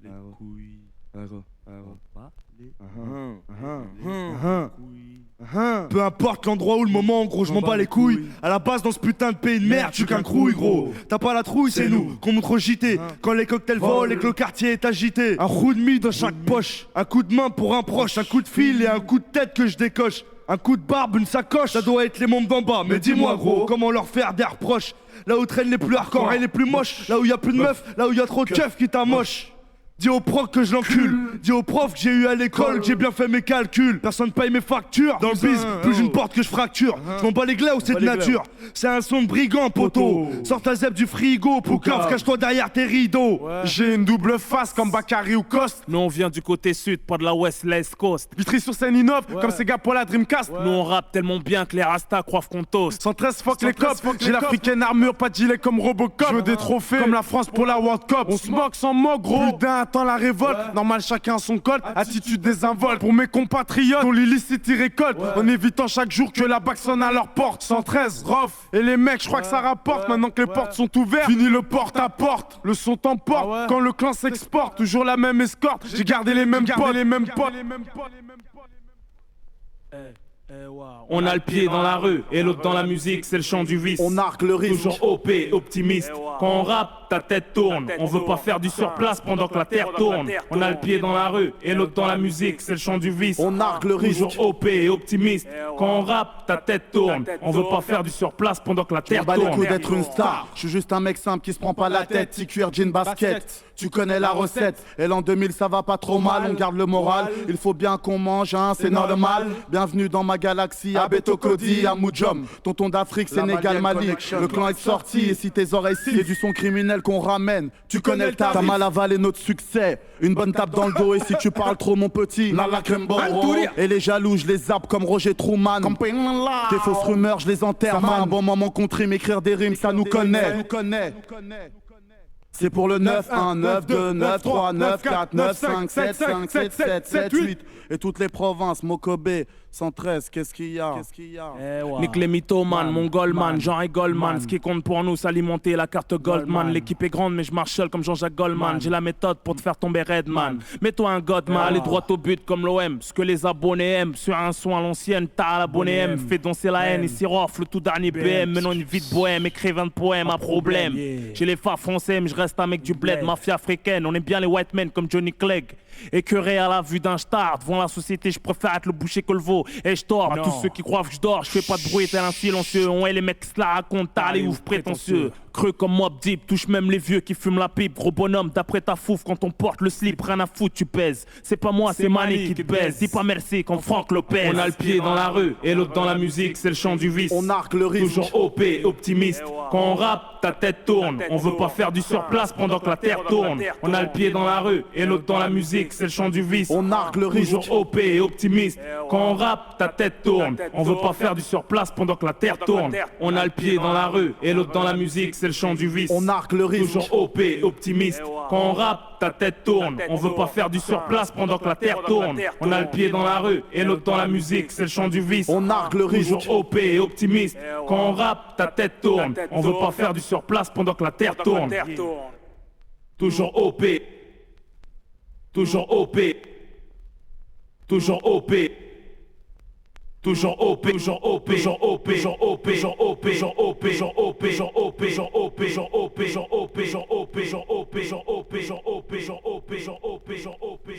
bat les couilles. Peu importe l'endroit ou le moment, gros, je m'en bats les couilles. À la base, dans ce putain de pays de merde, je suis qu'un crouille, gros. T'as pas la trouille, c'est nous qu'on montre au JT. Quand les cocktails volent et que le quartier est agité. Un roux de mie dans chaque poche. Un coup de main pour un proche. Un coup de fil et un coup de tête que je décoche. Un coup de barbe, une sacoche. Ça doit être les membres d'en bas. Mais dis-moi, gros, comment leur faire des reproches? Là où traînent les plus hardcore et les plus moches. Là où y a plus de meufs. Là où y a trop de keufs qui t'amochent. Dis au prof que je l'encule. Dis au prof que j'ai eu à l'école, que j'ai bien fait mes calculs. Personne paye mes factures. Dans le biz, plus une porte que je fracture. Je m'en bats les glaus, c'est de nature. C'est un son de brigand, poteau. Sors ta zèbre du frigo, Poucave, cache-toi derrière tes rideaux. J'ai une double face comme Bakary ou Coste. Nous on vient du côté sud, pas de la West Coast. Vitry sur scène innove, comme ces gars pour la Dreamcast. Nous on rappe tellement bien que les Rastas croient qu'on toast. 113 fuck les cops, j'ai l'africaine armure, pas de gilet comme Robocop. Je veux des trophées comme la France pour la World Cup. On se moque sans moque, gros. Plus d'un attend la révolte. Normal, chacun son code, attitude désinvolte. Pour mes compatriotes, dont l'illicite y récolte. En évitant chaque jour que la bague sonne à leur porte. 113, rof. Et les mecs, je crois que ça rapporte. Maintenant que les portes sont ouvertes, fini le porte à porte. Le son t'emporte quand le clan s'exporte. Toujours la même escorte. J'ai gardé les mêmes potes. On a le pied dans la rue et l'autre dans la musique, c'est le chant du vice. On arque le risque. Toujours OP, optimiste. Quand on rappe, ta tête tourne. On veut pas faire du surplace pendant que la terre tourne. On a le pied dans la rue et l'autre dans la musique, c'est le chant du vice. On arque le risque. Toujours OP, optimiste. Quand on rappe, ta tête tourne. On veut pas faire du surplace pendant que la terre Bats les tourne. couilles d'être une star. Je suis juste un mec simple qui se prend pas la tête. Petit cuir, jean, basket. Tu connais la recette. Et l'an 2000 ça va pas trop mal. On garde le moral. Il faut bien qu'on mange, hein, c'est normal. Bienvenue dans ma galaxie. À Beto Cody, à Moudjom. Tonton d'Afrique, Sénégal, Mali. Le clan est sorti. Et si tes oreilles c'est du son criminel qu'on ramène. Tu connais le tarif. T'as mal avalé notre succès. Une bonne tape dans le dos. Et si tu parles trop, mon petit, la crème borro. Et les jaloux, je les zappe comme Roger Truman. Tes fausses rumeurs, je les enterre. Ça fait un bon moment qu'on trime, écrire des rimes, ça nous connaît. C'est pour le 9, 1, 9, 2, 9, 3, 9, 4, 9, 5, 7, 5, 7, 7, 7, 8. Et toutes les provinces, Mokobé, 113, qu'est-ce qu'il y a? Nick les mythomanes, mon Goldman, Jean et Goldman. Ce qui compte pour nous, c'est alimenter la carte Goldman. L'équipe est grande, mais je marche seul comme Jean-Jacques Goldman. J'ai la méthode pour te faire tomber Redman. Mets-toi un Godman, allez droit au but comme l'OM. Ce que les abonnés aiment, sur un son à l'ancienne, t'as l'abonné M. Fais danser la haine, ici rofle tout dernier BM. Menons une vie de bohème, écrivain de poèmes à problème. J'ai les phares français, mais je reste un mec du bled. Mafia africaine, on aime bien les white men comme Johnny Clegg. Écœuré à la vue d'un star, devant la société, je préfère être le boucher que le veau. Et je dors, à tous ceux qui croient que je dors, je fais pas de bruit, tel un silencieux. On est les mecs qui se la racontent, t'as les ouf prétentieux. Creux comme Mob Deep, touche même les vieux qui fument la pipe. Gros bonhomme, d'après ta fouf, quand on porte le slip, rien à foutre, tu pèses. C'est pas moi, c'est Mani qui te baise. Dis pas merci comme Franck Lopez. On a le pied dans la rue et l'autre dans la musique, c'est le chant du vice. On arque le risque. Toujours OP, optimiste. Quand on rappe, ta tête tourne. On veut pas faire du surplace pendant que la terre tourne. On a le pied dans la rue et l'autre dans la musique, c'est le chant du vice. On arque le risque. Toujours OP, optimiste. Quand on rappe, ta tête tourne. On veut pas faire du surplace pendant que la terre tourne. On a le pied dans la rue et l'autre dans la musique, c'est le chant du vice. On arque le risque. Toujours OP, optimiste. Quand on rappe, ta tête tourne. On veut pas faire du surplace pendant que la terre tourne. On a le pied dans la rue et l'autre dans la musique, c'est le chant du vice. On arque le risque. Toujours OP, optimiste. Quand on rappe, ta tête tourne. On veut pas faire du surplace pendant que la terre tourne. Toujours OP. Toujours OP. Toujours OP. Toujours OP, toujours OP, toujours OP, toujours OP, toujours OP, toujours OP, toujours OP, toujours OP, toujours OP, toujours OP, toujours OP, toujours OP, toujours OP, toujours OP, toujours OP, toujours OP, toujours OP, toujours OP, toujours OP, toujours OP.